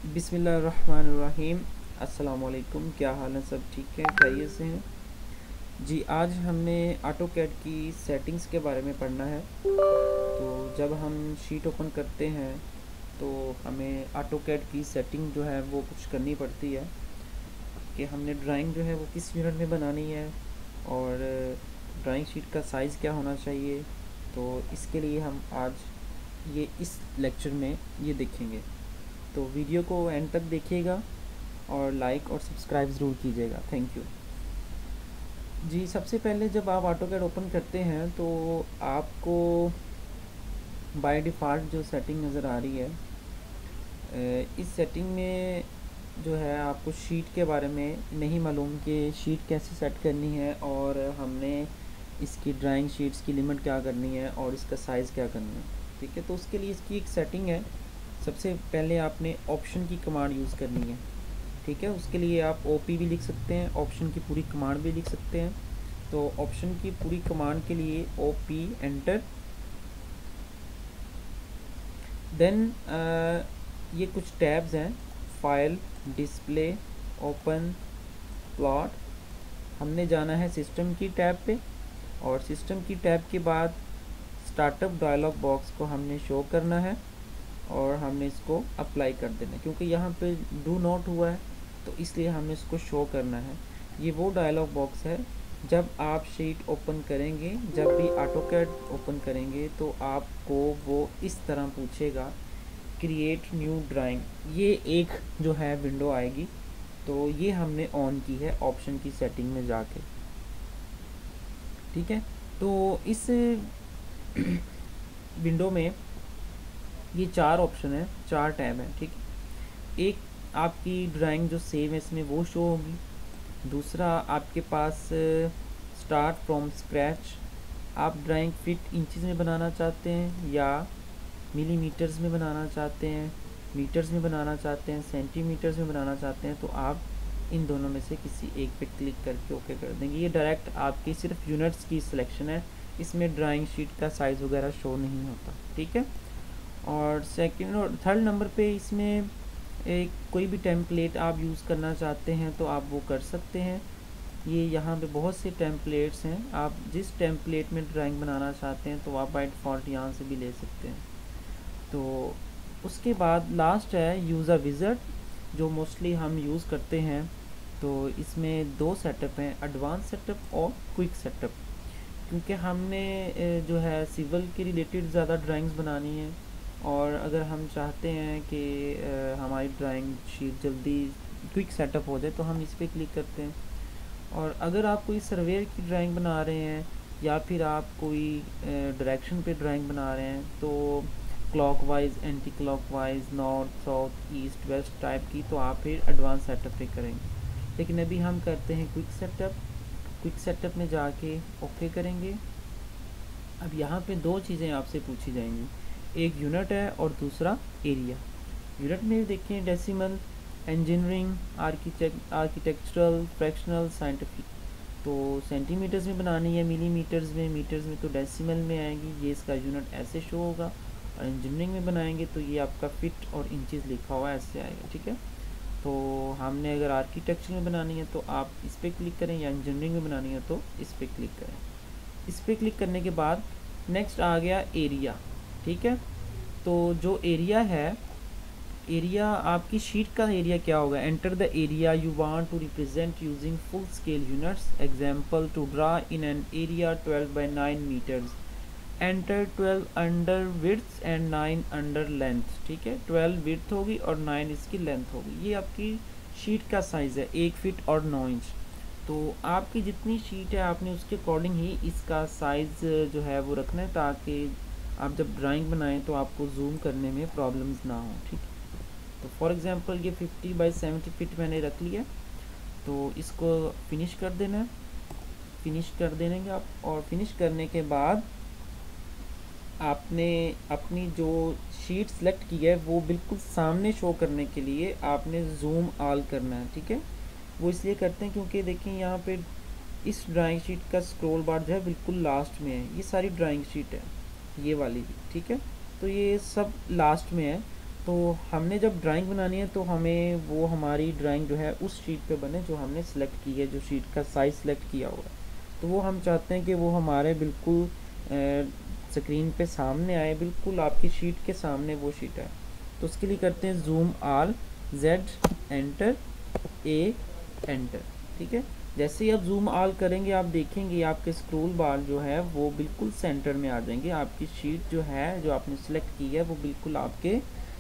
बिस्मिल्लाहिर्रहमानिर्रहीम। अस्सलाम वालेकुम। क्या हाल है? सब ठीक है, खैरियत से हैं जी। आज हमें ऑटोकैड की सेटिंग्स के बारे में पढ़ना है। तो जब हम शीट ओपन करते हैं तो हमें ऑटोकैड की सेटिंग जो है वो कुछ करनी पड़ती है कि हमने ड्राइंग जो है वो किस यूनिट में बनानी है और ड्राइंग शीट का साइज़ क्या होना चाहिए। तो इसके लिए हम आज ये इस लेक्चर में ये देखेंगे। तो वीडियो को एंड तक देखिएगा और लाइक और सब्सक्राइब ज़रूर कीजिएगा। थैंक यू जी। सबसे पहले जब आप ऑटोकैड ओपन करते हैं तो आपको बाय डिफ़ॉल्ट जो सेटिंग नज़र आ रही है, इस सेटिंग में जो है आपको शीट के बारे में नहीं मालूम कि शीट कैसे सेट करनी है और हमने इसकी ड्राइंग शीट्स की लिमिट क्या करनी है और इसका साइज़ क्या करना है। ठीक है, तो उसके लिए इसकी एक सेटिंग है। सबसे पहले आपने ऑप्शन की कमांड यूज़ करनी है। ठीक है, उसके लिए आप OP भी लिख सकते हैं, ऑप्शन की पूरी कमांड भी लिख सकते हैं। तो ऑप्शन की पूरी कमांड के लिए OP एंटर। देन ये कुछ टैब्स हैं, फाइल, डिस्प्ले, ओपन, प्लॉट। हमने जाना है सिस्टम की टैब पे और सिस्टम की टैब के बाद स्टार्टअप डायलॉग बॉक्स को हमने शो करना है और हमने इसको अप्लाई कर देना है। क्योंकि यहाँ पे डू नॉट हुआ है तो इसलिए हमें इसको शो करना है। ये वो डायलॉग बॉक्स है जब आप शीट ओपन करेंगे, जब भी ऑटोकैड ओपन करेंगे तो आपको वो इस तरह पूछेगा क्रिएट न्यू ड्राइंग। ये एक जो है विंडो आएगी। तो ये हमने ऑन की है ऑप्शन की सेटिंग में जाके। ठीक है, तो इस विंडो में ये 4 ऑप्शन है, 4 टैब हैं। ठीक है, एक आपकी ड्राइंग जो सेव है इसमें वो शो होगी। दूसरा आपके पास स्टार्ट फ्रॉम स्क्रैच। आप ड्राइंग फिट इंचज़ में बनाना चाहते हैं या मिलीमीटर्स में बनाना चाहते हैं, मीटर्स में बनाना चाहते हैं, सेंटीमीटर्स में बनाना चाहते हैं, तो आप इन दोनों में से किसी एक पे क्लिक करके ओके कर देंगे। ये डायरेक्ट आपकी सिर्फ यूनिट्स की सिलेक्शन है, इसमें ड्राइंग शीट का साइज़ वगैरह शो नहीं होता। ठीक है, और सेकंड और थर्ड नंबर पे इसमें एक कोई भी टेम्पलेट आप यूज़ करना चाहते हैं तो आप वो कर सकते हैं। ये यहाँ पे बहुत से टेम्पलेट्स हैं, आप जिस टेम्पलेट में ड्राइंग बनाना चाहते हैं तो आप बाय डिफ़ॉल्ट यहाँ से भी ले सकते हैं। तो उसके बाद लास्ट है यूज़ अ विज़ार्ड, जो मोस्टली हम यूज़ करते हैं। तो इसमें 2 सेटअप हैं, एडवांस सेटअप और क्विक सेटअप। क्योंकि हमने जो है सिविल के रिलेटेड ज़्यादा ड्राइंग्स बनानी है और अगर हम चाहते हैं कि हमारी ड्राइंग शीट जल्दी क्विक सेटअप हो जाए तो हम इस पर क्लिक करते हैं। और अगर आप कोई सर्वेयर की ड्राइंग बना रहे हैं या फिर आप कोई डायरेक्शन पे ड्राइंग बना रहे हैं तो clockwise, anti clockwise, north, south, east, west type की, तो आप फिर एडवांस सेटअप पे करेंगे। लेकिन अभी हम करते हैं क्विक सेटअप। क्विक सेटअप में जाके ओके करेंगे। अब यहाँ पे 2 चीज़ें आपसे पूछी जाएंगी, एक यूनिट है और दूसरा एरिया। यूनिट में देखें decimal, engineering, architectural, fractional, scientific. तो सेंटीमीटर्स में बनानी है, मिलीमीटर्स में, मीटर्स में तो डेसिमल में आएगी, ये इसका यूनिट ऐसे शो होगा। और इंजीनियरिंग में बनाएंगे तो ये आपका फिट और इंचज़ लिखा हुआ ऐसे आएगा। ठीक है, तो हमने अगर आर्किटेक्चर में बनानी है तो आप इस पर क्लिक करें या इंजीनियरिंग में बनानी है तो इस पर क्लिक करें। इस पर क्लिक करने के बाद नेक्स्ट आ गया एरिया। ठीक है, तो जो एरिया है, एरिया आपकी शीट का एरिया क्या होगा। Enter the area you want to represent using full scale units. Example to draw in an area 12 by 9 meters. Enter 12 under width and 9 under length. ठीक है, 12 विड्थ होगी और 9 इसकी लेंथ होगी। ये आपकी शीट का साइज़ है, 1 फीट और 9 इंच। तो आपकी जितनी शीट है आपने उसके अकॉर्डिंग ही इसका साइज़ जो है वो रखना है, ताकि आप जब ड्राइंग बनाएं तो आपको जूम करने में प्रॉब्लम्स ना हो। ठीक है, तो फॉर एग्जांपल ये 50 by 70 फीट मैंने रख लिया। तो इसको फिनिश कर देना है, फिनिश कर देंगे आप। और फिनिश करने के बाद आपने अपनी जो शीट सेलेक्ट की है वो बिल्कुल सामने शो करने के लिए आपने जूम ऑल करना है। ठीक है, वो इसलिए करते हैं क्योंकि देखिए यहाँ पे इस ड्राइंग शीट का स्क्रॉल बार जो है बिल्कुल लास्ट में है। ये सारी ड्राइंग शीट है, ये वाली भी। ठीक है, तो ये सब लास्ट में है। तो हमने जब ड्राइंग बनानी है तो हमें वो हमारी ड्राइंग जो है उस शीट पे बने जो हमने सेलेक्ट की है, जो शीट का साइज़ सेलेक्ट किया हुआ है। तो वो हम चाहते हैं कि वो हमारे बिल्कुल स्क्रीन पे सामने आए, बिल्कुल आपकी शीट के सामने वो शीट आए। तो उसके लिए करते हैं ज़ूम ऑल, जेड एंटर, ए एंटर। ठीक है, जैसे ही आप जूम ऑल करेंगे आप देखेंगे आपके स्क्रोल बार जो है वो बिल्कुल सेंटर में आ जाएंगे। आपकी शीट जो है, जो आपने सेलेक्ट की है, वो बिल्कुल आपके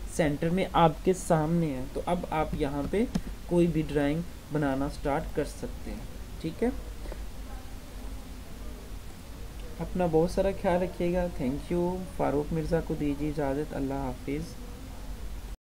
सेंटर में आपके सामने है। तो अब आप यहाँ पे कोई भी ड्राइंग बनाना स्टार्ट कर सकते हैं। ठीक है, अपना बहुत सारा ख्याल रखिएगा। Thank you. फारूक मिर्ज़ा को दीजिए इजाज़त। अल्लाह हाफिज़।